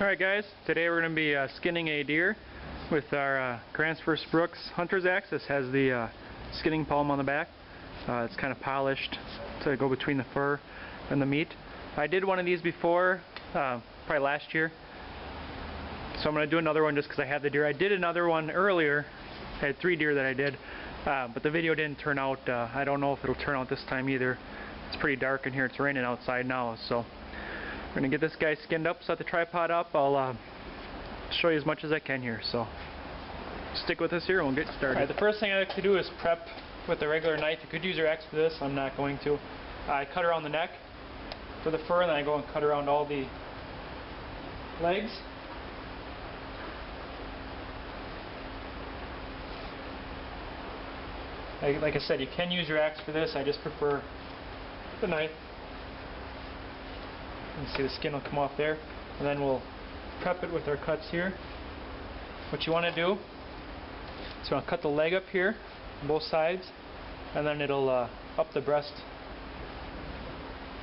Alright guys, today we're going to be skinning a deer with our Gransfors Bruks hunter's axe. This has the skinning palm on the back. It's kind of polished to go between the fur and the meat. I did one of these before, probably last year. So I'm going to do another one just because I had the deer. I did another one earlier. I had 3 deer that I did, but the video didn't turn out. I don't know if it'll turn out this time either. It's pretty dark in here. It's raining outside now, so we're going to get this guy skinned up, set the tripod up. I'll show you as much as I can here, so stick with us here and we'll get started. Alright, the first thing I like to do is prep with a regular knife. You could use your axe for this. I'm not going to. I cut around the neck for the fur, and then I go and cut around all the legs. Like I said, you can use your axe for this. I just prefer the knife. You can see the skin will come off there, and then we'll prep it with our cuts here. What you want to do is you want to cut the leg up here, both sides, and then it'll up the breast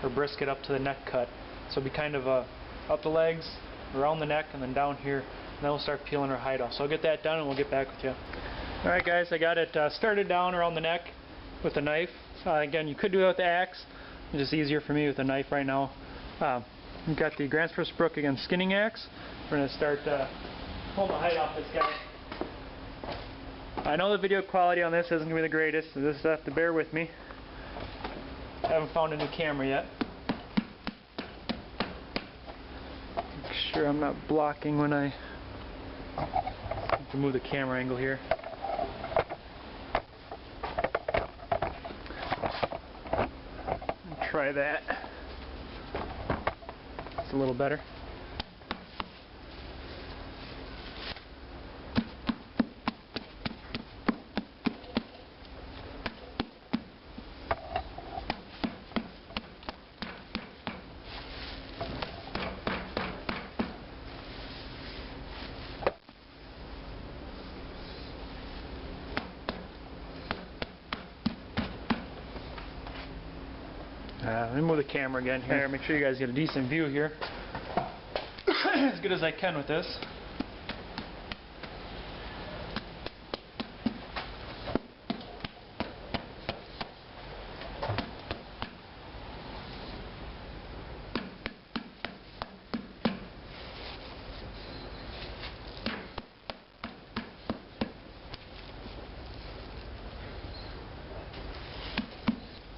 or brisket up to the neck cut. So it'll be kind of up the legs, around the neck, and then down here, and then we'll start peeling our hide off. So I'll get that done and we'll get back with you. Alright guys, I got it started down around the neck with a knife. Again, you could do it with the axe. It's just easier for me with a knife right now. We've got the Gransfors Bruks again skinning axe. We're going to start pulling the hide off this guy. I know the video quality on this isn't going to be the greatest, so just have to bear with me. I haven't found a new camera yet. Make sure I'm not blocking when I have to move the camera angle here. Try that. It's a little better. Let me move the camera again here. Make sure you guys get a decent view here. As good as I can with this.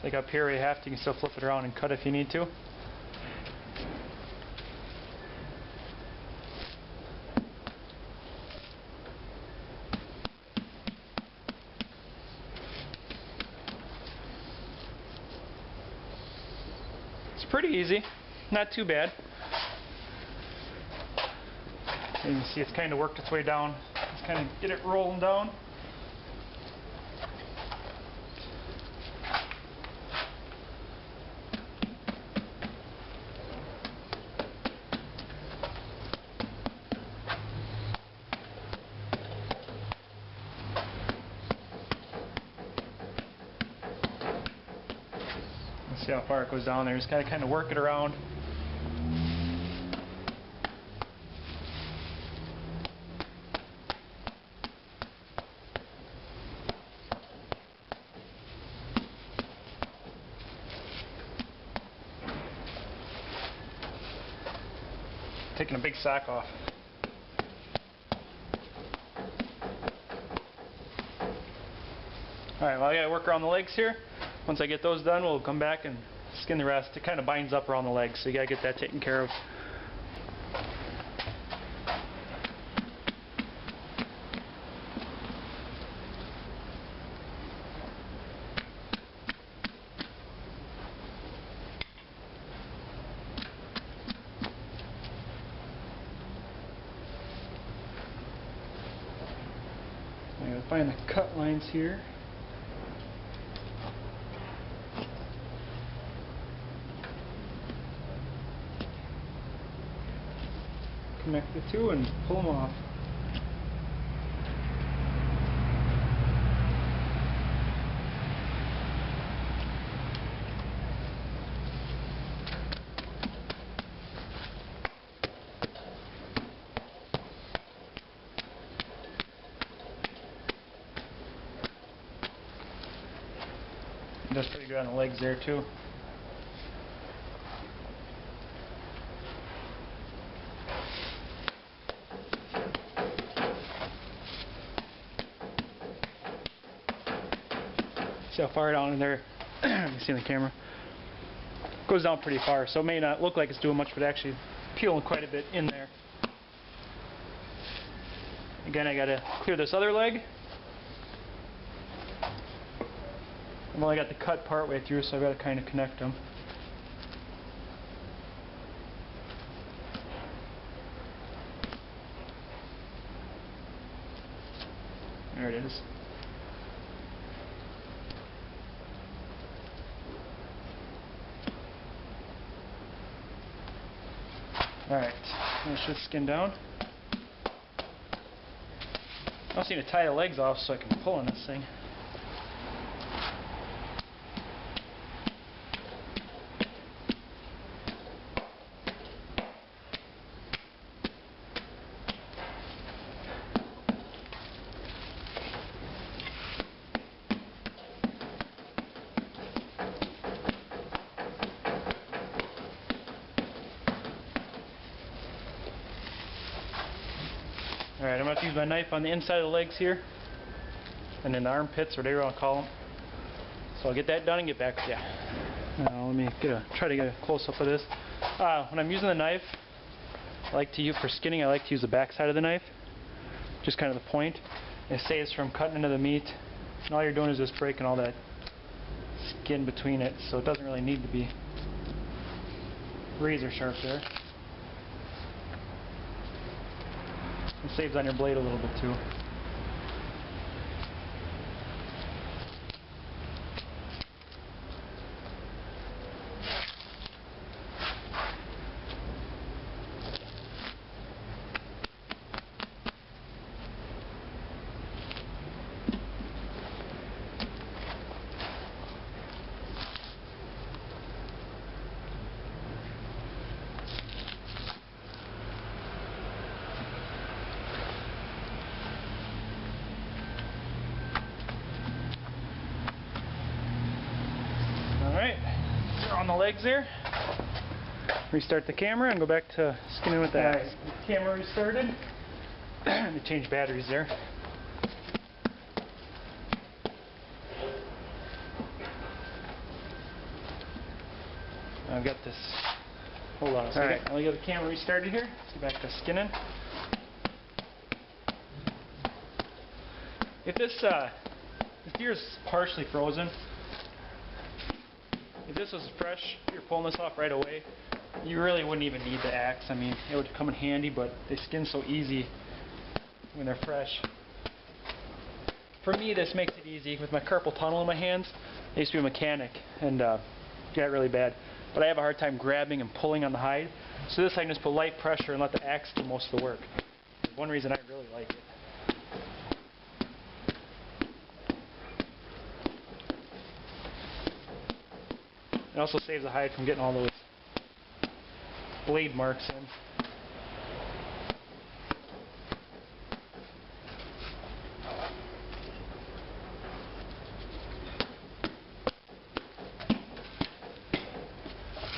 Like up here where you have to, you can still flip it around and cut if you need to. It's pretty easy, not too bad. You can see it's kind of worked its way down. Just kind of get it rolling down. See how far it goes down there. Just gotta kind of work it around. Taking a big sack off. Alright, well I gotta work around the legs here. Once I get those done, we'll come back and skin the rest. It kind of binds up around the legs, so you gotta get that taken care of. I gotta find the cut lines here. Connect the two and pull them off. Does pretty good on the legs there too. See how far down in there, you can see in the camera, goes down pretty far, so it may not look like it's doing much, but actually peeling quite a bit in there. Again, I gotta clear this other leg. I've only got the cut part way through, so I've got to kind of connect them. There it is. Alright, let's just skin down. I also need to tie the legs off so I can pull on this thing. Alright, I'm going to use my knife on the inside of the legs here, and in the armpits, or whatever you want to call them. So I'll get that done and get back with you. Now let me try to get a close-up of this. When I'm using the knife, for skinning, I like to use the back side of the knife, just kind of the point. It saves from cutting into the meat, and all you're doing is just breaking all that skin between it, so it doesn't really need to be razor sharp there. It saves on your blade a little bit too. On the legs there. Restart the camera and go back to skinning with that. Right. Camera restarted. Let me change batteries there. I've got this. Hold on a second. Alright, I'll get the camera restarted here. Let's get back to skinning. If this deer is partially frozen, if this was fresh, if you're pulling this off right away, you really wouldn't even need the axe. I mean, it would come in handy, but they skin so easy when they're fresh. For me, this makes it easy. With my carpal tunnel in my hands, I used to be a mechanic and got really bad. But I have a hard time grabbing and pulling on the hide. So this I can just put light pressure and let the axe do most of the work. One reason I really like it. It also saves the hide from getting all those blade marks in.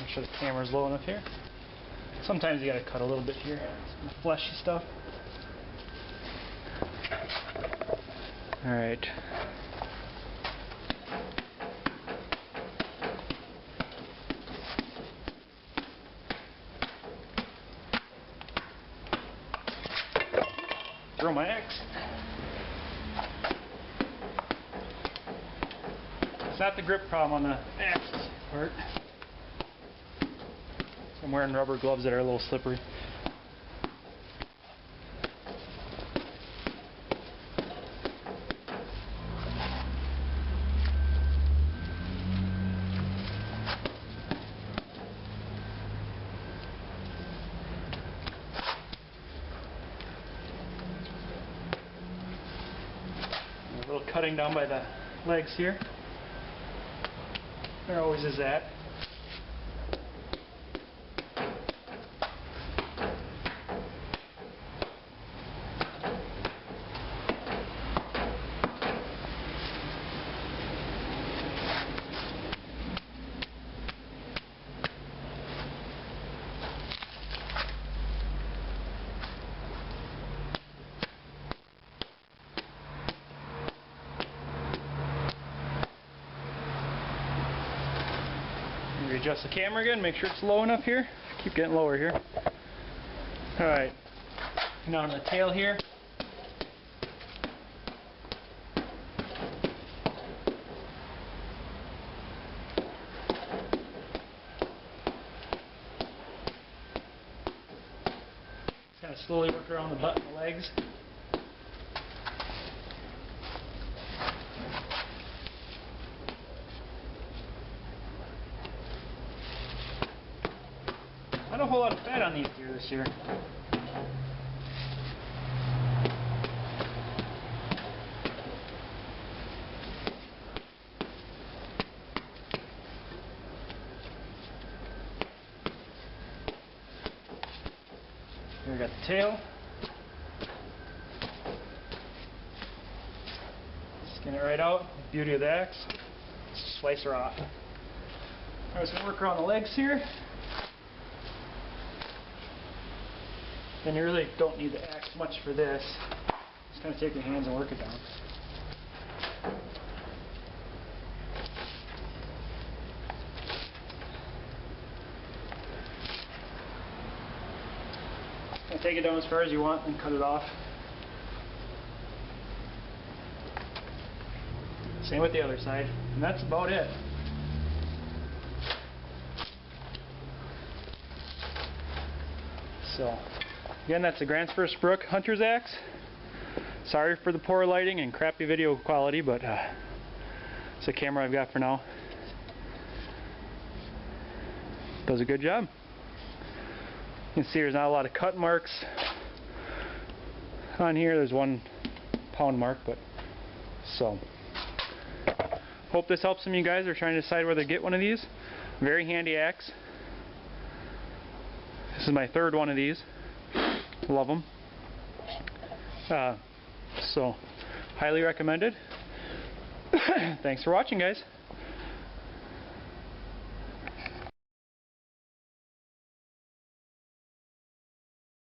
Make sure the camera's low enough here. Sometimes you gotta cut a little bit here, some fleshy stuff. Alright. Throw my axe. It's not the grip problem on the axe part. So I'm wearing rubber gloves that are a little slippery. A little cutting down by the legs here. There always is that. Readjust the camera again, make sure it's low enough here. Keep getting lower here. Alright, now on the tail here. Just kind of slowly work around the butt and the legs. Not a whole lot of fat on these deer this year. Here we got the tail. Skin it right out. Beauty of the axe. Slice her off. Alright, so work around the legs here. Then you really don't need the axe much for this. Just kind of take your hands and work it down. And take it down as far as you want and cut it off. Same with the other side. And that's about it. So, again, that's the Gransfors Bruks hunter's axe. Sorry for the poor lighting and crappy video quality, but it's the camera I've got for now. Does a good job. You can see there's not a lot of cut marks on here. There's 1 pound mark, but so. Hope this helps some of you guys that are trying to decide whether to get one of these. Very handy axe. This is my 3rd one of these. Love them. So, highly recommended. Thanks for watching, guys.